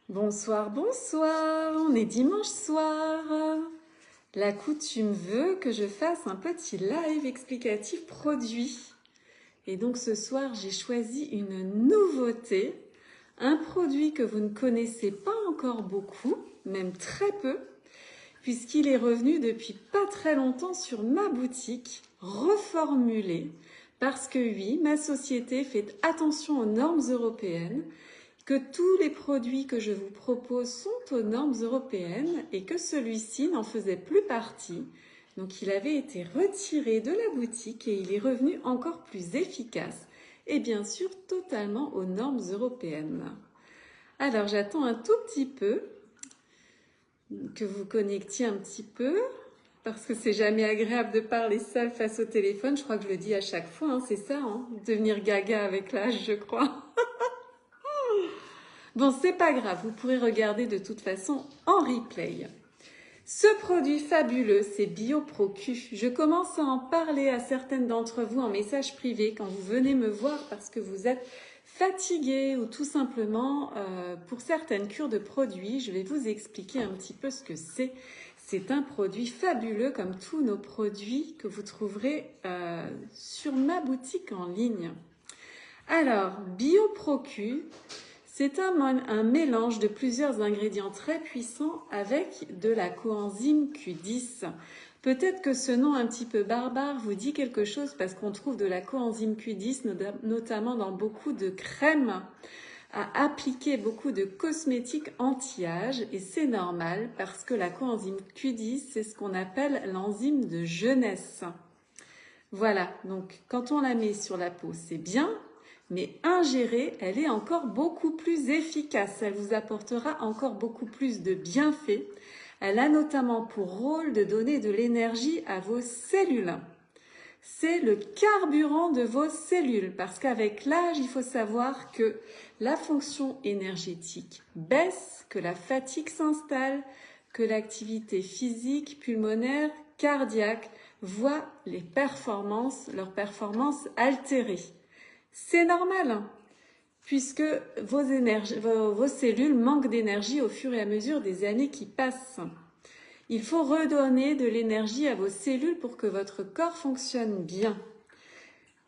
Bonsoir, bonsoir, on est dimanche soir. La coutume veut que je fasse un petit live explicatif produit. Et donc ce soir, j'ai choisi une nouveauté, un produit que vous ne connaissez pas encore beaucoup, même très peu, puisqu'il est revenu depuis pas très longtemps sur ma boutique, reformulé, parce que oui, ma société fait attention aux normes européennes, que tous les produits que je vous propose sont aux normes européennes et que celui-ci n'en faisait plus partie. Donc il avait été retiré de la boutique et il est revenu encore plus efficace et bien sûr totalement aux normes européennes. Alors j'attends un tout petit peu que vous connectiez un petit peu parce que c'est jamais agréable de parler seul face au téléphone. Je crois que je le dis à chaque fois, hein, c'est ça, hein, devenir gaga avec l'âge, je crois. Bon, c'est pas grave, vous pourrez regarder de toute façon en replay. Ce produit fabuleux, c'est BioProQ. Je commence à en parler à certaines d'entre vous en message privé quand vous venez me voir parce que vous êtes fatigué ou tout simplement pour certaines cures de produits. Je vais vous expliquer un petit peu ce que c'est. C'est un produit fabuleux comme tous nos produits que vous trouverez sur ma boutique en ligne. Alors, BioProQ, c'est un mélange de plusieurs ingrédients très puissants avec de la coenzyme Q10. Peut-être que ce nom un petit peu barbare vous dit quelque chose parce qu'on trouve de la coenzyme Q10 notamment dans beaucoup de crèmes à appliquer, beaucoup de cosmétiques anti-âge et c'est normal parce que la coenzyme Q10 c'est ce qu'on appelle l'enzyme de jeunesse. Voilà, donc quand on la met sur la peau c'est bien. Mais ingérée, elle est encore beaucoup plus efficace. Elle vous apportera encore beaucoup plus de bienfaits. Elle a notamment pour rôle de donner de l'énergie à vos cellules. C'est le carburant de vos cellules parce qu'avec l'âge, il faut savoir que la fonction énergétique baisse, que la fatigue s'installe, que l'activité physique, pulmonaire, cardiaque voit leurs performances altérées. C'est normal, puisque vos cellules manquent d'énergie au fur et à mesure des années qui passent. Il faut redonner de l'énergie à vos cellules pour que votre corps fonctionne bien.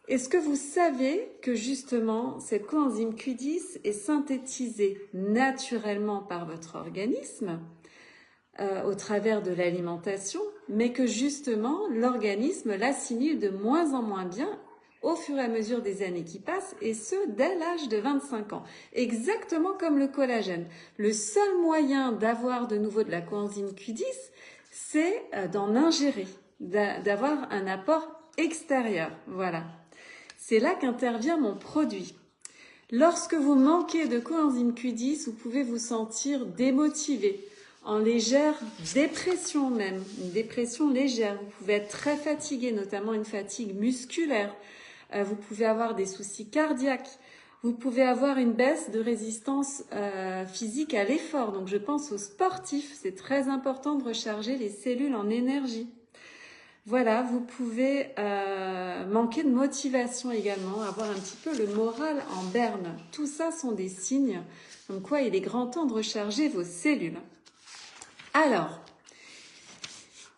Est-ce que vous savez que justement cette coenzyme Q10 est synthétisée naturellement par votre organisme au travers de l'alimentation, mais que justement l'organisme l'assimile de moins en moins bien au fur et à mesure des années qui passent, et ce, dès l'âge de 25 ans. Exactement comme le collagène. Le seul moyen d'avoir de nouveau de la coenzyme Q10, c'est d'en ingérer, d'avoir un apport extérieur. Voilà. C'est là qu'intervient mon produit. Lorsque vous manquez de coenzyme Q10, vous pouvez vous sentir démotivé, en légère dépression même, une dépression légère. Vous pouvez être très fatigué, notamment une fatigue musculaire. Vous pouvez avoir des soucis cardiaques. Vous pouvez avoir une baisse de résistance physique à l'effort. Donc je pense aux sportifs. C'est très important de recharger les cellules en énergie. Voilà, vous pouvez manquer de motivation également, avoir un petit peu le moral en berne. Tout ça sont des signes comme quoi il est grand temps de recharger vos cellules. Alors,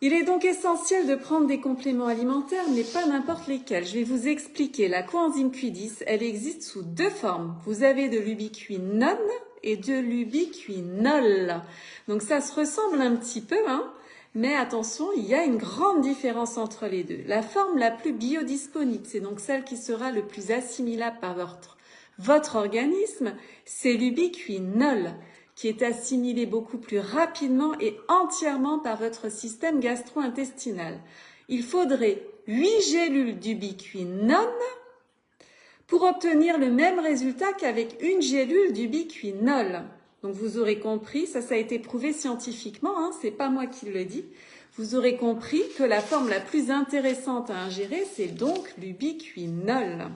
il est donc essentiel de prendre des compléments alimentaires, mais pas n'importe lesquels. Je vais vous expliquer. La coenzyme Q10, elle existe sous deux formes. Vous avez de l'ubiquinone et de l'ubiquinol. Donc ça se ressemble un petit peu, hein, mais attention, il y a une grande différence entre les deux. La forme la plus biodisponible, c'est donc celle qui sera le plus assimilable par votre organisme, c'est l'ubiquinol, qui est assimilé beaucoup plus rapidement et entièrement par votre système gastro-intestinal. Il faudrait 8 gélules d'ubiquinone pour obtenir le même résultat qu'avec une gélule d'ubiquinol. Donc vous aurez compris, ça a été prouvé scientifiquement, hein, c'est pas moi qui le dis. Vous aurez compris que la forme la plus intéressante à ingérer, c'est donc l'ubiquinol.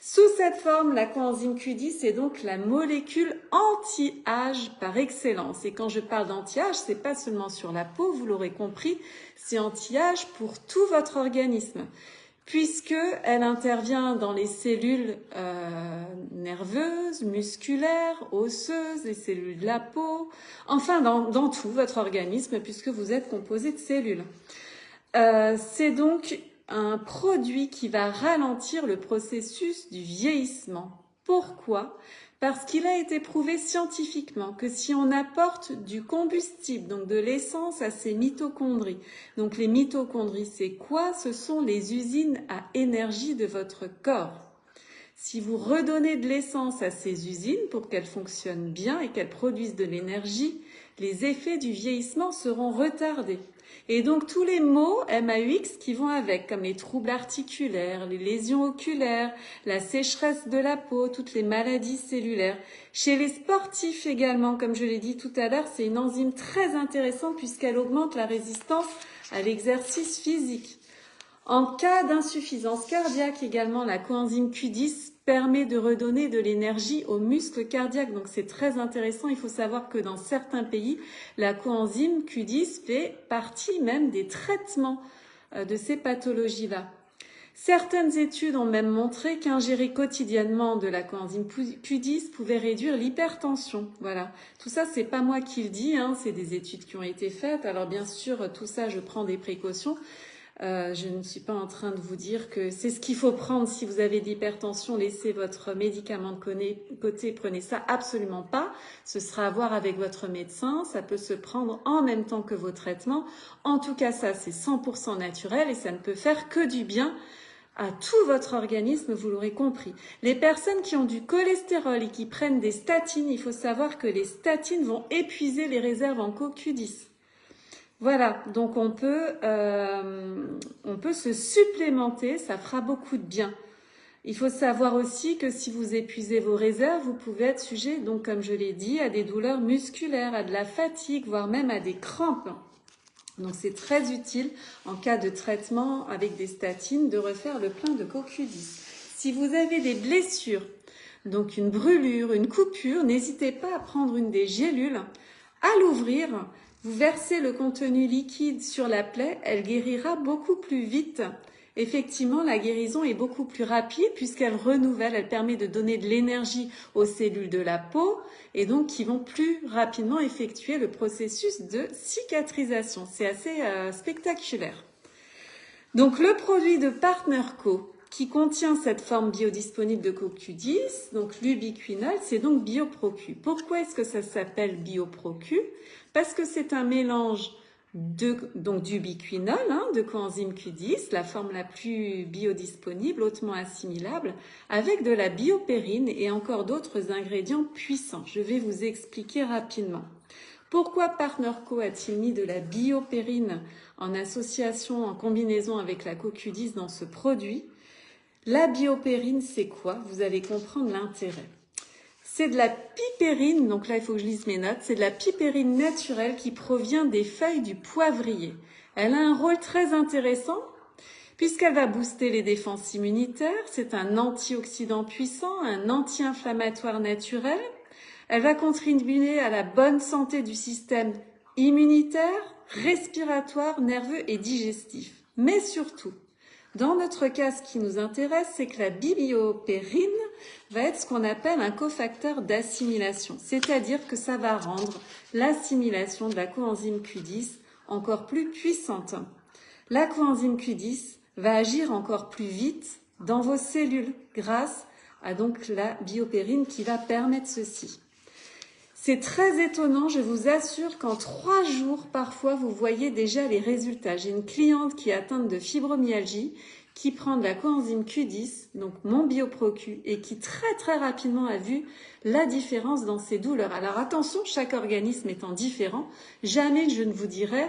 Sous cette forme, la coenzyme Q10 est donc la molécule anti-âge par excellence. Et quand je parle d'anti-âge, c'est pas seulement sur la peau, vous l'aurez compris, c'est anti-âge pour tout votre organisme. puisqu'elle intervient dans les cellules nerveuses, musculaires, osseuses, les cellules de la peau, enfin dans tout votre organisme, puisque vous êtes composé de cellules. C'est donc un produit qui va ralentir le processus du vieillissement. Pourquoi ? Parce qu'il a été prouvé scientifiquement que si on apporte du combustible, donc de l'essence à ces mitochondries, donc les mitochondries, c'est quoi? Ce sont les usines à énergie de votre corps. Si vous redonnez de l'essence à ces usines pour qu'elles fonctionnent bien et qu'elles produisent de l'énergie, les effets du vieillissement seront retardés. Et donc tous les maux MAUX qui vont avec, comme les troubles articulaires, les lésions oculaires, la sécheresse de la peau, toutes les maladies cellulaires. Chez les sportifs également, comme je l'ai dit tout à l'heure, c'est une enzyme très intéressante puisqu'elle augmente la résistance à l'exercice physique. En cas d'insuffisance cardiaque également, la coenzyme Q10 permet de redonner de l'énergie aux muscles cardiaques. Donc c'est très intéressant. Il faut savoir que dans certains pays, la coenzyme Q10 fait partie même des traitements de ces pathologies-là. Certaines études ont même montré qu'ingérer quotidiennement de la coenzyme Q10 pouvait réduire l'hypertension. Voilà. Tout ça, c'est pas moi qui le dis, hein, c'est des études qui ont été faites. Alors bien sûr, tout ça, je prends des précautions. Je ne suis pas en train de vous dire que c'est ce qu'il faut prendre si vous avez de l'hypertension, laissez votre médicament de côté, prenez ça absolument pas. Ce sera à voir avec votre médecin, ça peut se prendre en même temps que vos traitements. En tout cas, ça c'est 100% naturel et ça ne peut faire que du bien à tout votre organisme, vous l'aurez compris. Les personnes qui ont du cholestérol et qui prennent des statines, il faut savoir que les statines vont épuiser les réserves en CoQ10. Voilà, donc on peut se supplémenter, ça fera beaucoup de bien. Il faut savoir aussi que si vous épuisez vos réserves, vous pouvez être sujet, donc comme je l'ai dit, à des douleurs musculaires, à de la fatigue, voire même à des crampes. Donc c'est très utile en cas de traitement avec des statines de refaire le plein de CoQ10. Si vous avez des blessures, donc une brûlure, une coupure, n'hésitez pas à prendre une des gélules, à l'ouvrir. Vous versez le contenu liquide sur la plaie, elle guérira beaucoup plus vite. Effectivement, la guérison est beaucoup plus rapide puisqu'elle renouvelle, elle permet de donner de l'énergie aux cellules de la peau et donc qui vont plus rapidement effectuer le processus de cicatrisation. C'est assez spectaculaire. Donc le produit de PartnerCo qui contient cette forme biodisponible de CoQ10, donc l'ubiquinol, c'est donc BioProQ. Pourquoi est-ce que ça s'appelle BioProQ? Parce que c'est un mélange d'ubiquinol, de coenzyme Q10, la forme la plus biodisponible, hautement assimilable, avec de la biopérine et encore d'autres ingrédients puissants. Je vais vous expliquer rapidement. Pourquoi PartnerCo a-t-il mis de la biopérine en association, en combinaison avec la CoQ10 dans ce produit? La biopérine, c'est quoi? Vous allez comprendre l'intérêt. C'est de la pipérine, donc là il faut que je lise mes notes, c'est de la pipérine naturelle qui provient des feuilles du poivrier. Elle a un rôle très intéressant puisqu'elle va booster les défenses immunitaires, c'est un antioxydant puissant, un anti-inflammatoire naturel. Elle va contribuer à la bonne santé du système immunitaire, respiratoire, nerveux et digestif. Mais surtout, dans notre cas, ce qui nous intéresse, c'est que la biopérine va être ce qu'on appelle un cofacteur d'assimilation. C'est-à-dire que ça va rendre l'assimilation de la coenzyme Q10 encore plus puissante. La coenzyme Q10 va agir encore plus vite dans vos cellules grâce à donc la biopérine qui va permettre ceci. C'est très étonnant, je vous assure qu'en 3 jours, parfois, vous voyez déjà les résultats. J'ai une cliente qui est atteinte de fibromyalgie, qui prend de la coenzyme Q10, donc mon BioProQ, et qui très rapidement a vu la différence dans ses douleurs. Alors attention, chaque organisme étant différent, jamais je ne vous dirai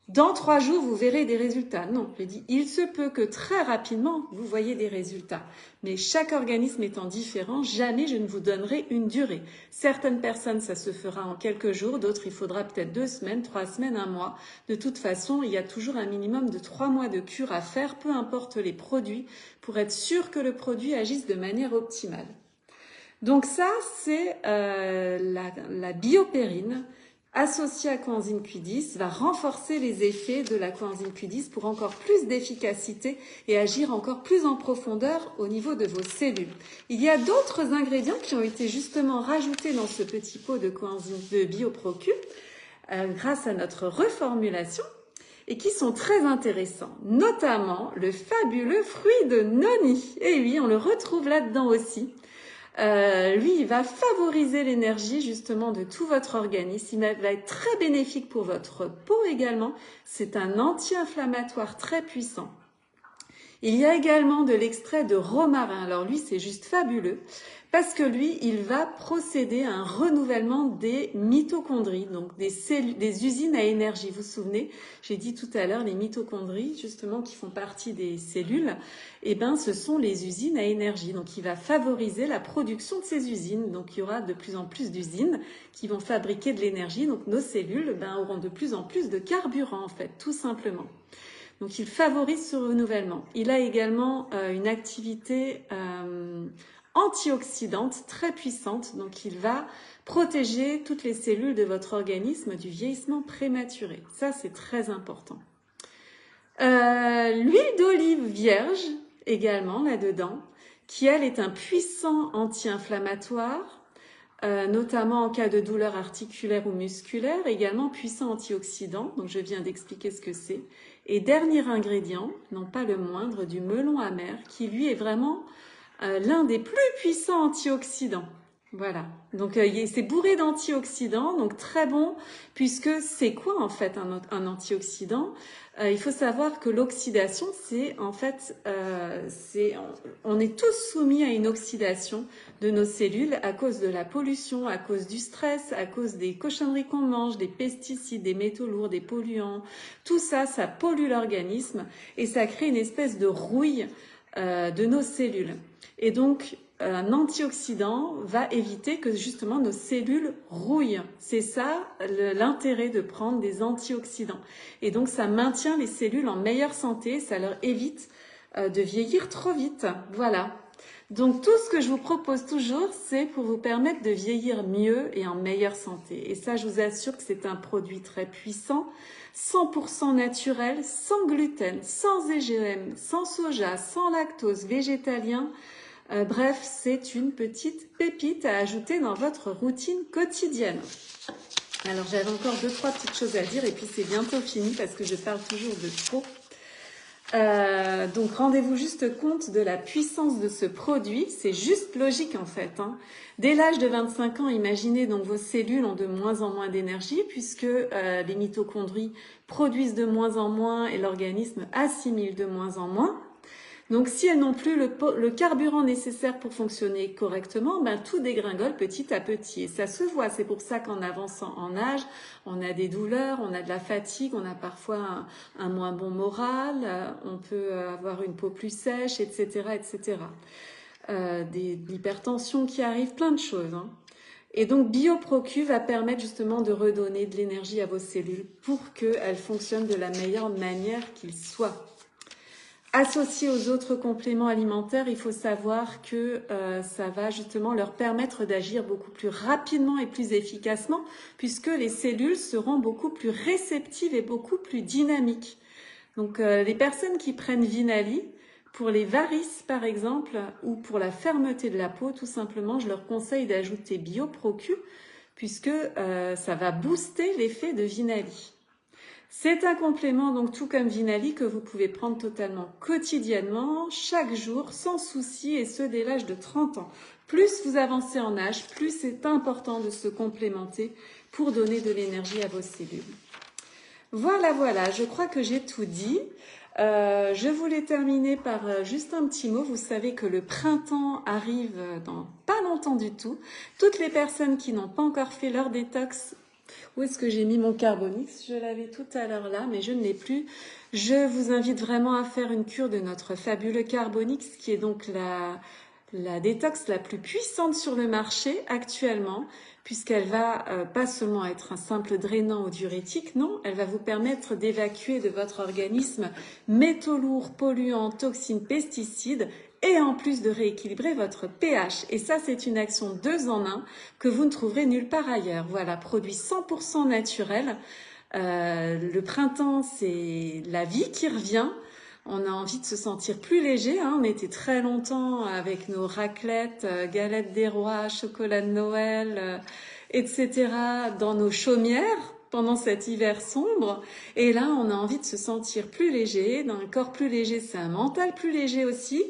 dans 3 jours, vous verrez des résultats. Non, je dis, il se peut que très rapidement, vous voyez des résultats. Mais chaque organisme étant différent, jamais je ne vous donnerai une durée. Certaines personnes, ça se fera en quelques jours. D'autres, il faudra peut-être 2 semaines, 3 semaines, 1 mois. De toute façon, il y a toujours un minimum de 3 mois de cure à faire, peu importe les produits, pour être sûr que le produit agisse de manière optimale. Donc ça, c'est la biopérine associé à coenzyme Q10, va renforcer les effets de la coenzyme Q10 pour encore plus d'efficacité et agir encore plus en profondeur au niveau de vos cellules. Il y a d'autres ingrédients qui ont été justement rajoutés dans ce petit pot de coenzyme de BioProQ grâce à notre reformulation et qui sont très intéressants, notamment le fabuleux fruit de noni. Et oui, on le retrouve là-dedans aussi. Lui, il va favoriser l'énergie justement de tout votre organisme. Il va être très bénéfique pour votre peau également. C'est un anti-inflammatoire très puissant. Il y a également de l'extrait de romarin. Alors lui, c'est juste fabuleux parce que lui, il va procéder à un renouvellement des mitochondries, donc des cellules, des usines à énergie. Vous vous souvenez, j'ai dit tout à l'heure, les mitochondries, justement, qui font partie des cellules, eh ben, ce sont les usines à énergie. Donc, il va favoriser la production de ces usines. Donc, il y aura de plus en plus d'usines qui vont fabriquer de l'énergie. Donc, nos cellules, ben, auront de plus en plus de carburant, en fait, tout simplement. Donc, il favorise ce renouvellement. Il a également une activité antioxydante très puissante. Donc, il va protéger toutes les cellules de votre organisme du vieillissement prématuré. Ça, c'est très important. L'huile d'olive vierge, également, là-dedans, qui, elle, est un puissant anti-inflammatoire, notamment en cas de douleur articulaire ou musculaire, également puissant antioxydant, donc je viens d'expliquer ce que c'est. Et dernier ingrédient, non pas le moindre, du melon amer, qui lui est vraiment l'un des plus puissants antioxydants. Voilà, donc c'est bourré d'antioxydants, donc très bon, puisque c'est quoi en fait un antioxydant? Il faut savoir que l'oxydation, c'est en fait, on est tous soumis à une oxydation de nos cellules à cause de la pollution, à cause du stress, à cause des cochonneries qu'on mange, des pesticides, des métaux lourds, des polluants. Tout ça, ça pollue l'organisme et ça crée une espèce de rouille de nos cellules. Et donc, un antioxydant va éviter que justement nos cellules rouillent. C'est ça l'intérêt de prendre des antioxydants. Et donc ça maintient les cellules en meilleure santé, ça leur évite de vieillir trop vite. Voilà. Donc tout ce que je vous propose toujours, c'est pour vous permettre de vieillir mieux et en meilleure santé. Et ça, je vous assure que c'est un produit très puissant, 100% naturel, sans gluten, sans OGM, sans soja, sans lactose, végétalien. Bref, c'est une petite pépite à ajouter dans votre routine quotidienne. Alors, j'avais encore 2-3 petites choses à dire et puis c'est bientôt fini parce que je parle toujours de trop. Donc, rendez-vous juste compte de la puissance de ce produit. C'est juste logique en fait. Dès l'âge de 25 ans, imaginez donc vos cellules ont de moins en moins d'énergie puisque les mitochondries produisent de moins en moins et l'organisme assimile de moins en moins. Donc, si elles n'ont plus le carburant nécessaire pour fonctionner correctement, ben, tout dégringole petit à petit. Et ça se voit. C'est pour ça qu'en avançant en âge, on a des douleurs, on a de la fatigue, on a parfois un moins bon moral, on peut avoir une peau plus sèche, etc., etc. De l'hypertension qui arrive, plein de choses. Et donc, BioProQ va permettre justement de redonner de l'énergie à vos cellules pour qu'elles fonctionnent de la meilleure manière qu'il soit. Associé aux autres compléments alimentaires, il faut savoir que ça va justement leur permettre d'agir beaucoup plus rapidement et plus efficacement puisque les cellules seront beaucoup plus réceptives et beaucoup plus dynamiques. Donc les personnes qui prennent Vinali, pour les varices par exemple ou pour la fermeté de la peau, tout simplement, je leur conseille d'ajouter BioProQ puisque ça va booster l'effet de Vinali. C'est un complément, donc tout comme Vinali, que vous pouvez prendre totalement quotidiennement, chaque jour, sans souci, et ce dès l'âge de 30 ans. Plus vous avancez en âge, plus c'est important de se complémenter pour donner de l'énergie à vos cellules. Voilà, voilà, je crois que j'ai tout dit. Je voulais terminer par juste un petit mot. Vous savez que le printemps arrive dans pas longtemps du tout. Toutes les personnes qui n'ont pas encore fait leur détox, où est-ce que j'ai mis mon Carbonix? Je l'avais tout à l'heure là, mais je ne l'ai plus. Je vous invite vraiment à faire une cure de notre fabuleux Carbonix, qui est donc la détox la plus puissante sur le marché actuellement, puisqu'elle va pas seulement être un simple drainant ou diurétique, non, elle va vous permettre d'évacuer de votre organisme métaux lourds, polluants, toxines, pesticides et en plus de rééquilibrer votre pH. Et ça, c'est une action 2 en 1 que vous ne trouverez nulle part ailleurs. Voilà, produit 100% naturel. Le printemps, c'est la vie qui revient. On a envie de se sentir plus léger. Hein. On était très longtemps avec nos raclettes, galettes des rois, chocolat de Noël, etc. dans nos chaumières pendant cet hiver sombre. Et là, on a envie de se sentir plus léger. D'un corps plus léger, c'est un mental plus léger aussi.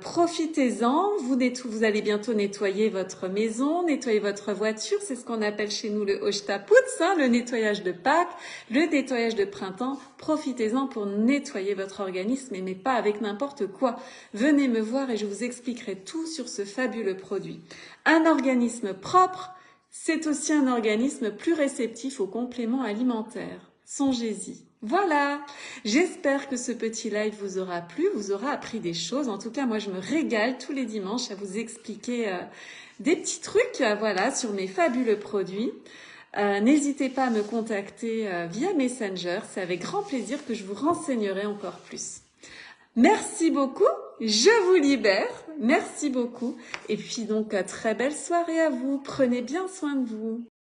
Profitez-en, vous allez bientôt nettoyer votre maison, nettoyer votre voiture, c'est ce qu'on appelle chez nous le Ochtaputz, hein, le nettoyage de Pâques, le nettoyage de printemps. Profitez-en pour nettoyer votre organisme, mais pas avec n'importe quoi. Venez me voir et je vous expliquerai tout sur ce fabuleux produit. Un organisme propre, c'est aussi un organisme plus réceptif aux compléments alimentaires. Songez-y. Voilà, j'espère que ce petit live vous aura plu, vous aura appris des choses. En tout cas, moi, je me régale tous les dimanches à vous expliquer des petits trucs voilà, sur mes fabuleux produits. N'hésitez pas à me contacter via Messenger, c'est avec grand plaisir que je vous renseignerai encore plus. Merci beaucoup, je vous libère, merci beaucoup. Et puis donc, très belle soirée à vous, prenez bien soin de vous.